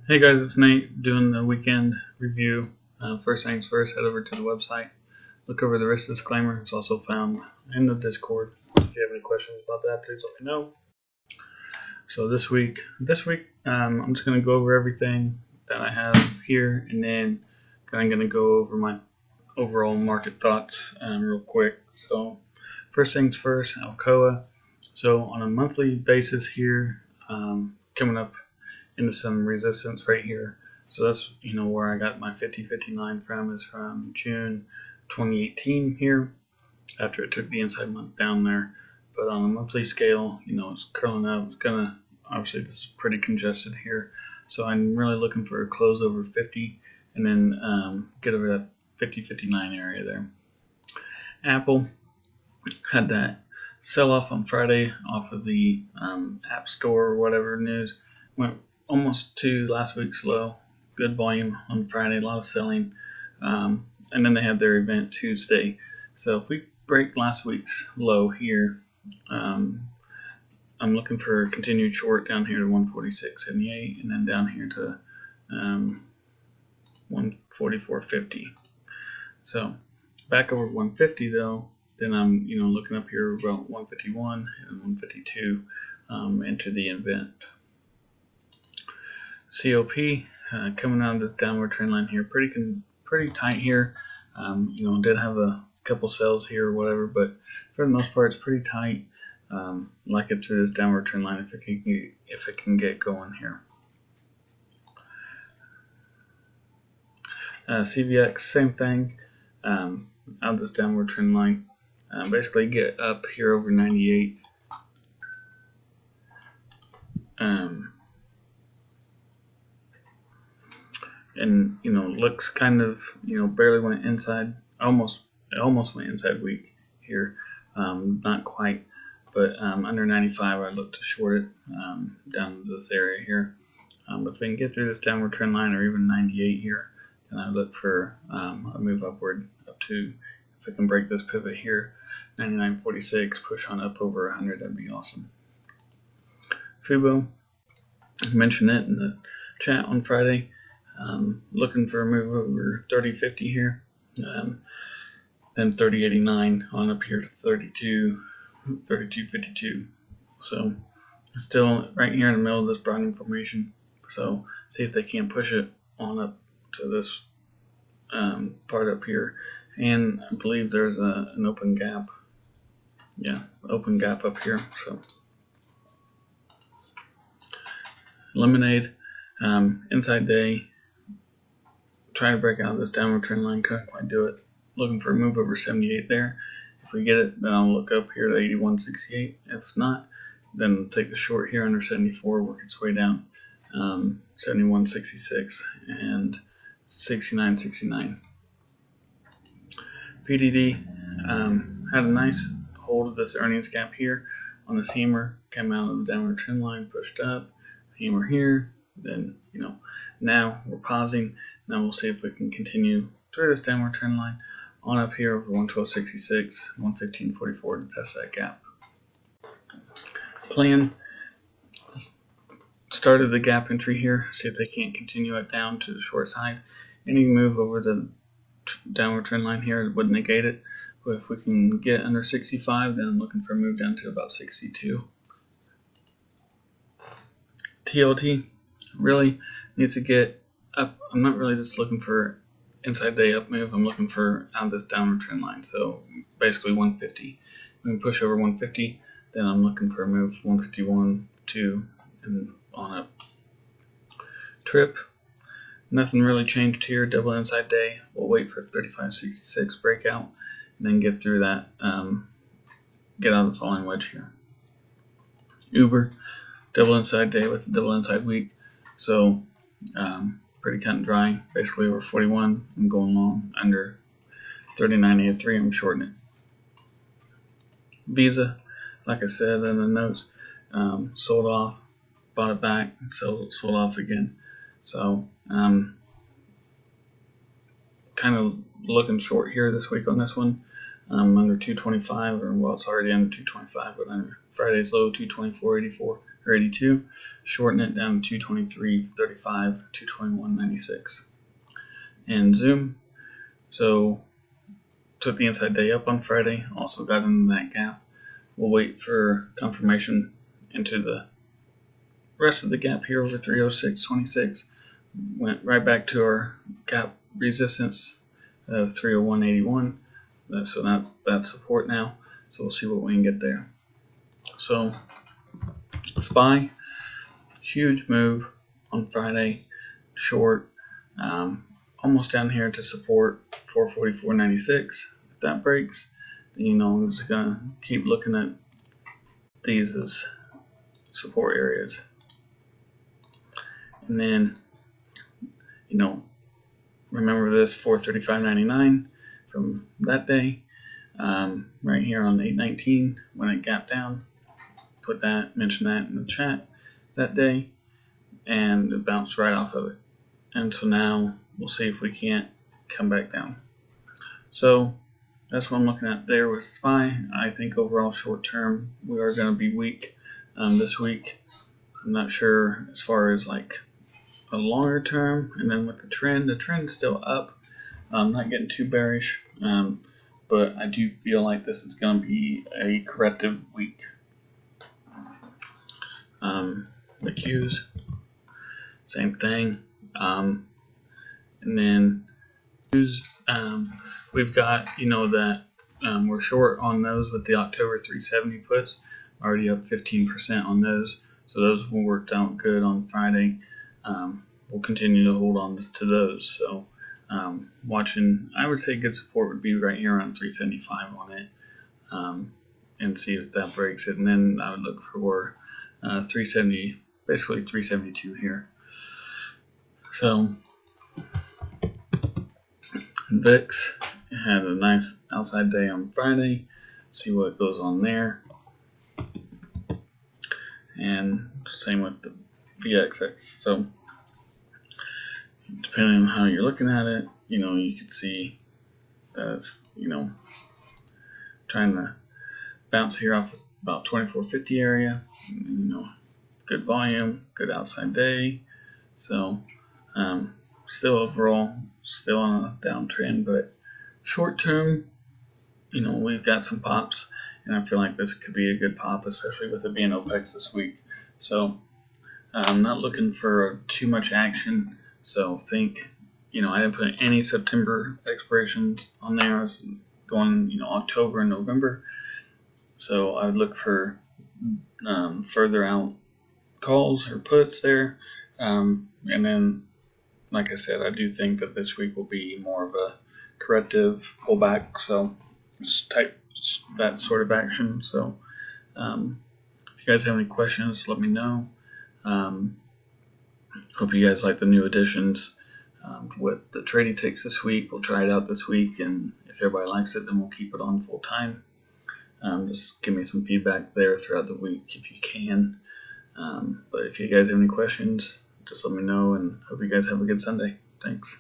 Hey guys, it's Nate doing the weekend review. First things first, head over to the website, look over the risk disclaimer. It's also found in the Discord. If you have any questions about that, please let me know. So this week, I'm just going to go over everything that I have here, and then kind of going to go over my overall market thoughts real quick. So first things first, Alcoa. So on a monthly basis here, coming up into some resistance right here. So that's where I got my 50.59 from, is from June 2018 here, after it took the inside month down there. But on a monthly scale, it's curling up. It's gonna, obviously this is pretty congested here, so I'm really looking for a close over 50 and then get over that 50.59 area there. Apple had that sell off on Friday off of the App Store or whatever news. Went almost to last week's low. Good volume on Friday, a lot of selling. And then they had their event Tuesday. So if we break last week's low here, I'm looking for a continued short down here to 146.78 and then down here to 144.50. So back over 150 though, then I'm looking up here about 151 and 152 into the event. COP coming out of this downward trend line here, pretty tight here. Did have a couple sells here or whatever, but for the most part it's pretty tight. Like it through this downward trend line if it can get going here. CVX, same thing. Out this downward trend line, basically get up here over 98. And looks kind of barely went inside, almost went inside weak here, not quite, but under 95 I look to short it down to this area here. If we can get through this downward trend line or even 98 here, then I look for a move upward up to, if I can break this pivot here, 99.46, push on up over 100, that'd be awesome. Fubo, I mentioned it in the chat on Friday. Looking for a move over 30.50 here, then 30.89 on up here to 32.52. So it's still right here in the middle of this broadening formation. So see if they can't push it on up to this part up here. And I believe there's an open gap. Yeah, open gap up here. So Lemonade, inside day, trying to break out of this downward trend line, couldn't quite do it. Looking for a move over 78 there. If we get it, then I'll look up here to 81.68. If not, then take the short here under 74, work its way down, 71.66 and 69.69. PDD had a nice hold of this earnings gap here on this hammer, came out of the downward trend line, pushed up, hammer here, then now we're pausing. Now we'll see if we can continue through this downward trend line on up here over 112.66, 115.44 to test that gap. Plan, started the gap entry here, see if they can't continue it down to the short side. Any move over the downward trend line here would negate it. But if we can get under 65, then I'm looking for a move down to about 62. TLT really needs to get up. I'm not really just looking for inside day up move. I'm looking for out of this downward trend line. So basically 150. When we push over 150, then I'm looking for a move 151, 2, and on up. Trip, nothing really changed here. Double inside day. We'll wait for 35.66 breakout and then get through that. Get out of the falling wedge here. Uber, double inside day with a double inside week. So pretty cut and dry. Basically over 41. I'm going long. Under 39.83. I'm shorting it. Visa, like I said in the notes, sold off, bought it back, and sold off again. So kind of looking short here this week on this one. Under 225, or well, it's already under 225, but under Friday's low 224.84 or or 82, shorten it down to 223.35, 221.96. And Zoom, so took the inside day up on Friday, also got into that gap. We'll wait for confirmation into the rest of the gap here over 306.26. Went right back to our gap resistance of 301.81. So that's support now. So we'll see what we can get there. So SPY, huge move on Friday, short, almost down here to support 444.96. If that breaks, then I'm just gonna keep looking at these as support areas. And then, remember this 435.99 from that day, right here on 8/19 when it gapped down. Mention that in the chat that day, and it bounced right off of it. And so now we'll see if we can't come back down. So that's what I'm looking at there with SPY. I think overall short term we are going to be weak this week. I'm not sure as far as like a longer term, and then with the trend is still up. I'm not getting too bearish, but I do feel like this is going to be a corrective week. The Qs, same thing, and then we've got that we're short on those with the October 370 puts, already up 15% on those, so those worked out good on Friday. We'll continue to hold on to those. So watching, I would say good support would be right here around 375 on it, and see if that breaks it, and then I would look for 370, basically 372 here. So VIX had a nice outside day on Friday. See what goes on there, and same with the VXX. So depending on how you're looking at it, you could see that it's, trying to bounce here off about 2450 area. Good volume, good outside day. So still overall, still on a downtrend, but short term, we've got some pops, and I feel like this could be a good pop, especially with it being OPEX this week. So I'm not looking for too much action. So think, I didn't put any September expirations on there. I was going, October and November. So I would look for further out calls or puts there. And then, like I said, I do think that this week will be more of a corrective pullback. So it's that sort of action. So if you guys have any questions, let me know. Hope you guys like the new additions. With the trading ticks this week, we'll try it out this week, and if everybody likes it, then we'll keep it on full time. Just give me some feedback there throughout the week if you can. But if you guys have any questions, just let me know, and hope you guys have a good Sunday. Thanks.